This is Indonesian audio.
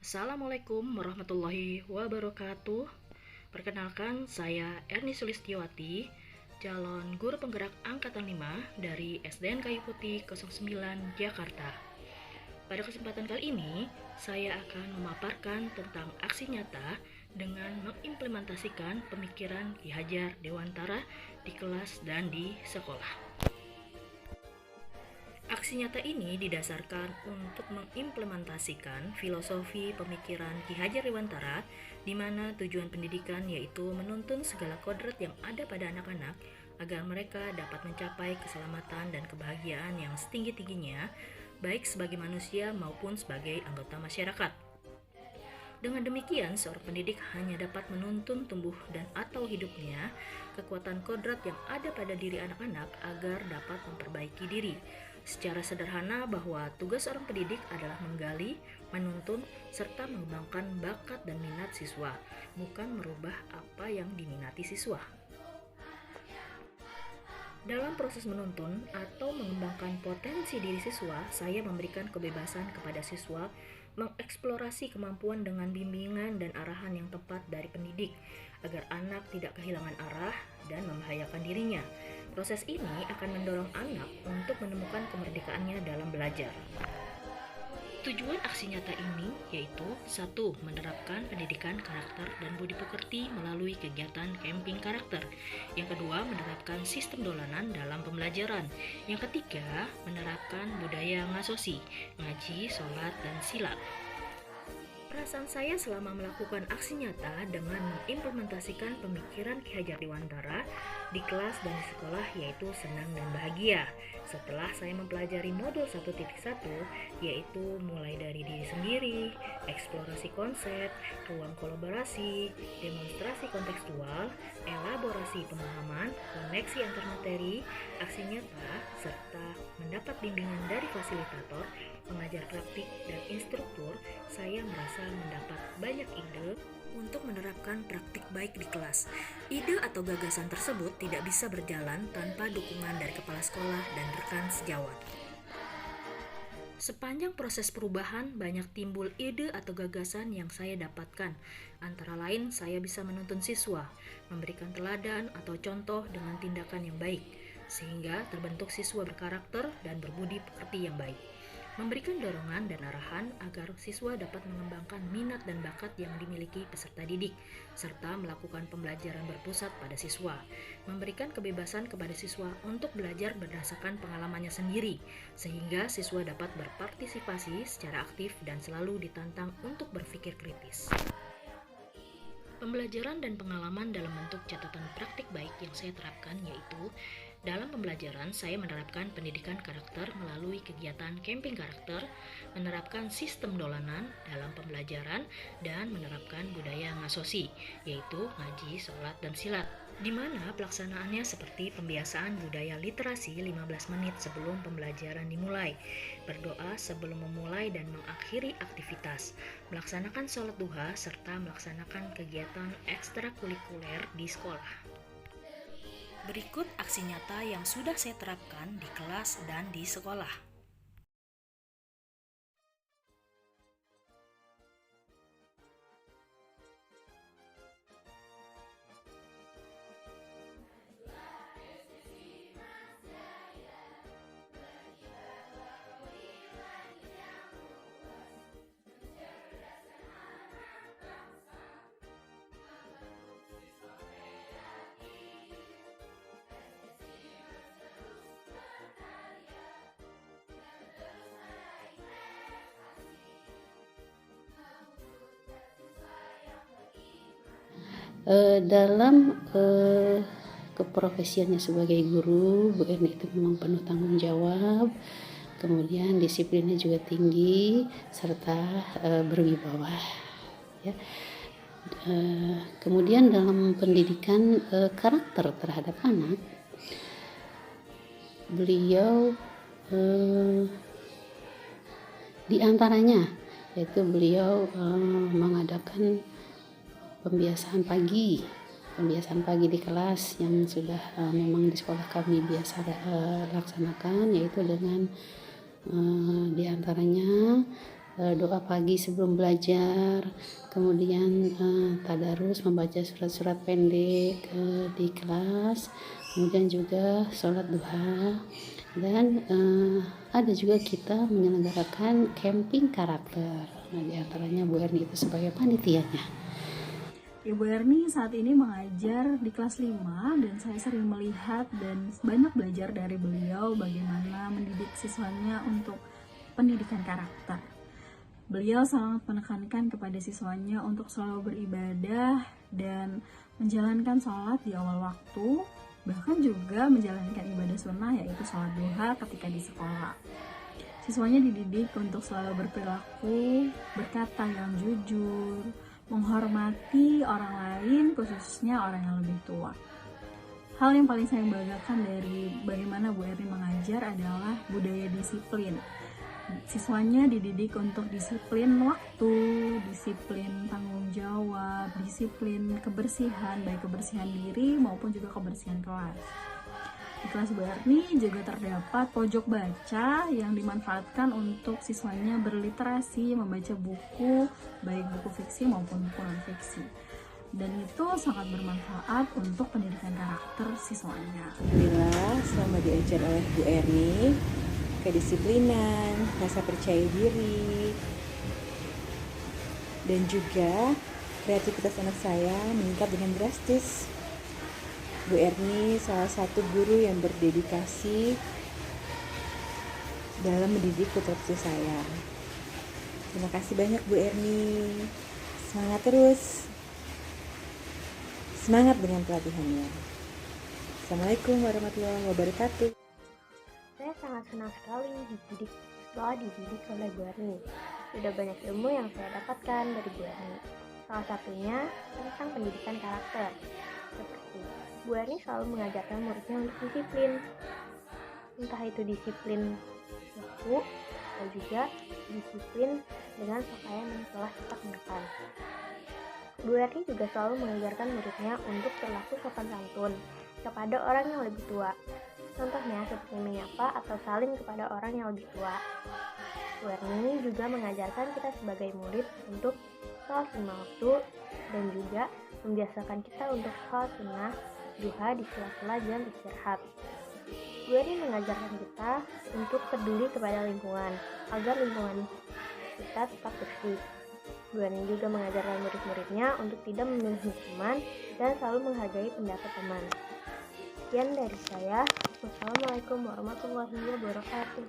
Assalamualaikum warahmatullahi wabarakatuh. Perkenalkan, saya Erni Sulistiowati, calon guru penggerak angkatan 5 dari SDN Kayu Putih 09 Jakarta. Pada kesempatan kali ini, saya akan memaparkan tentang aksi nyata dengan mengimplementasikan pemikiran Ki Hajar Dewantara di kelas dan di sekolah. Aksi nyata ini didasarkan untuk mengimplementasikan filosofi pemikiran Ki Hajar Dewantara, di mana tujuan pendidikan yaitu menuntun segala kodrat yang ada pada anak-anak agar mereka dapat mencapai keselamatan dan kebahagiaan yang setinggi-tingginya, baik sebagai manusia maupun sebagai anggota masyarakat. Dengan demikian, seorang pendidik hanya dapat menuntun tumbuh dan atau hidupnya kekuatan kodrat yang ada pada diri anak-anak agar dapat memperbaiki diri. Secara sederhana bahwa tugas seorang pendidik adalah menggali, menuntun, serta mengembangkan bakat dan minat siswa, bukan merubah apa yang diminati siswa. Dalam proses menuntun atau mengembangkan potensi diri siswa, saya memberikan kebebasan kepada siswa mengeksplorasi kemampuan dengan bimbingan dan arahan yang tepat dari pendidik, agar anak tidak kehilangan arah dan membahayakan dirinya. Proses ini akan mendorong anak untuk menemukan kemerdekaannya dalam belajar. Tujuan aksi nyata ini yaitu 1. Menerapkan pendidikan karakter dan budi pekerti melalui kegiatan camping karakter. Yang kedua, menerapkan sistem dolanan dalam pembelajaran. Yang ketiga, menerapkan budaya ngasosi, ngaji, sholat, dan silat. Perasaan saya selama melakukan aksi nyata dengan mengimplementasikan pemikiran Ki Hajar Dewantara di kelas dan di sekolah yaitu senang dan bahagia. Setelah saya mempelajari modul 1.1 yaitu mulai dari diri sendiri, eksplorasi konsep, ruang kolaborasi, demonstrasi kontekstual, elaborasi pemahaman, koneksi antar materi, aksi nyata, serta mendapat bimbingan dari fasilitator, pengajar praktik, dan instruktur, saya merasa mendapat banyak ide untuk menerapkan praktik baik di kelas. Ide atau gagasan tersebut tidak bisa berjalan tanpa dukungan dari kepala sekolah dan rekan sejawat. Sepanjang proses perubahan, banyak timbul ide atau gagasan yang saya dapatkan. Antara lain, saya bisa menuntun siswa, memberikan teladan atau contoh dengan tindakan yang baik, sehingga terbentuk siswa berkarakter dan berbudi pekerti yang baik. Memberikan dorongan dan arahan agar siswa dapat mengembangkan minat dan bakat yang dimiliki peserta didik, serta melakukan pembelajaran berpusat pada siswa. Memberikan kebebasan kepada siswa untuk belajar berdasarkan pengalamannya sendiri, sehingga siswa dapat berpartisipasi secara aktif dan selalu ditantang untuk berpikir kritis. Pembelajaran dan pengalaman dalam bentuk catatan praktik baik yang saya terapkan yaitu dalam pembelajaran saya menerapkan pendidikan karakter melalui kegiatan camping karakter, menerapkan sistem dolanan dalam pembelajaran, dan menerapkan budaya ngasosi yaitu ngaji, sholat, dan silat, di mana pelaksanaannya seperti pembiasaan budaya literasi 15 menit sebelum pembelajaran dimulai, berdoa sebelum memulai dan mengakhiri aktivitas, melaksanakan sholat duha, serta melaksanakan kegiatan ekstrakurikuler di sekolah. Berikut aksi nyata yang sudah saya terapkan di kelas dan di sekolah. Dalam keprofesiannya sebagai guru, Bu Erni itu memang penuh tanggung jawab, kemudian disiplinnya juga tinggi, serta berwibawa. Ya. Kemudian dalam pendidikan karakter terhadap anak, beliau di antaranya yaitu beliau mengadakan pembiasaan pagi di kelas yang sudah memang di sekolah kami biasa laksanakan, yaitu dengan diantaranya doa pagi sebelum belajar, kemudian tadarus membaca surat-surat pendek di kelas, kemudian juga sholat duha, dan ada juga kita menyelenggarakan camping karakter. Nah, diantaranya Bu Erni itu sebagai panitianya. Ibu Erni saat ini mengajar di kelas 5 dan saya sering melihat dan banyak belajar dari beliau bagaimana mendidik siswanya untuk pendidikan karakter. Beliau sangat menekankan kepada siswanya untuk selalu beribadah dan menjalankan sholat di awal waktu, bahkan juga menjalankan ibadah sunnah yaitu sholat duha ketika di sekolah. Siswanya dididik untuk selalu berperilaku, berkata yang jujur, menghormati orang lain, khususnya orang yang lebih tua. Hal yang paling saya banggakan dari bagaimana Bu Erni mengajar adalah budaya disiplin. Siswanya dididik untuk disiplin waktu, disiplin tanggung jawab, disiplin kebersihan, baik kebersihan diri maupun juga kebersihan kelas. Di kelas Bu Erni juga terdapat pojok baca yang dimanfaatkan untuk siswanya berliterasi, membaca buku, baik buku fiksi maupun buku non-fiksi. Dan itu sangat bermanfaat untuk pendidikan karakter siswanya. Alhamdulillah, selama diajar oleh Bu Erni, kedisiplinan, rasa percaya diri, dan juga kreativitas anak saya meningkat dengan drastis. Bu Erni salah satu guru yang berdedikasi dalam mendidik putra putri saya. Terima kasih banyak Bu Erni. Semangat terus. Semangat dengan pelatihannya. Assalamualaikum warahmatullahi wabarakatuh. Saya sangat senang sekali setelah dididik oleh Bu Erni. Sudah banyak ilmu yang saya dapatkan dari Bu Erni. Salah satunya tentang pendidikan karakter. Seperti Bu Erni selalu mengajarkan muridnya untuk disiplin. Entah itu disiplin waktu atau juga disiplin dengan pakaian yang telah kita kenakan. Bu Erni juga selalu mengajarkan muridnya untuk berlaku sopan santun kepada orang yang lebih tua. Contohnya seperti menyapa atau saling kepada orang yang lebih tua. Bu Erni juga mengajarkan kita sebagai murid untuk sholat 5 waktu dan juga membiasakan kita untuk sholat sunnah duha di sela-sela jam istirahat. Bu Erni mengajarkan kita untuk peduli kepada lingkungan agar lingkungan kita tetap bersih. Bu Erni juga mengajarkan murid-muridnya untuk tidak memilih teman dan selalu menghargai pendapat teman. Sekian dari saya. Wassalamualaikum warahmatullahi wabarakatuh.